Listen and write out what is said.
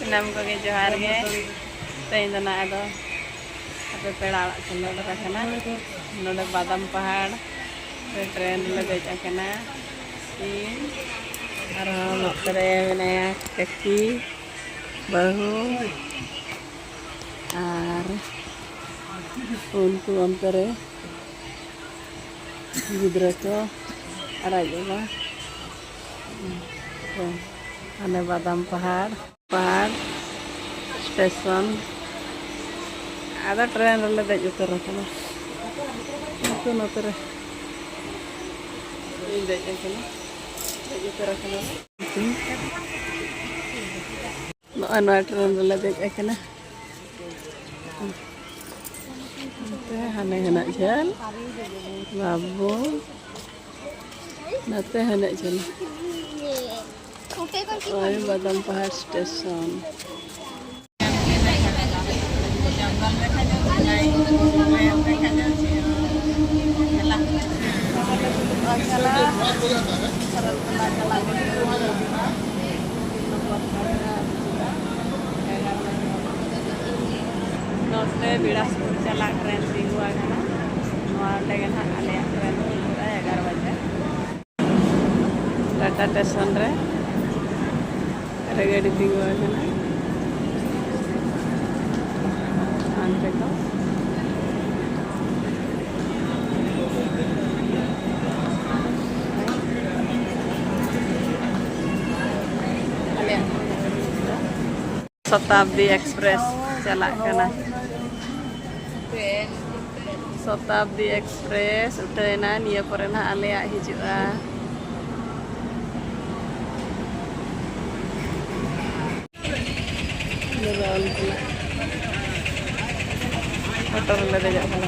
Senam ko ge johar ge tein dana ado ape peda arak chalo rakana node badam pahad train le dej akana in aro notere menaya kaki bahu ar untu ontere gidra ko arak juga ane badam pahad station ada train le dej utar rakana itu notere in dej akana dej utar rakana no anu train le dej akana hane hana jal babu nate hana jal oi badam pahad station note bidas chalak train tinggu agana noa legen ha ale train pura 11 baje Tata station re regadi tinggu agana ante ko Shatabdi Express chalak kana Shatabdi Express udaina niya pore na alea hijua motor le dejak kana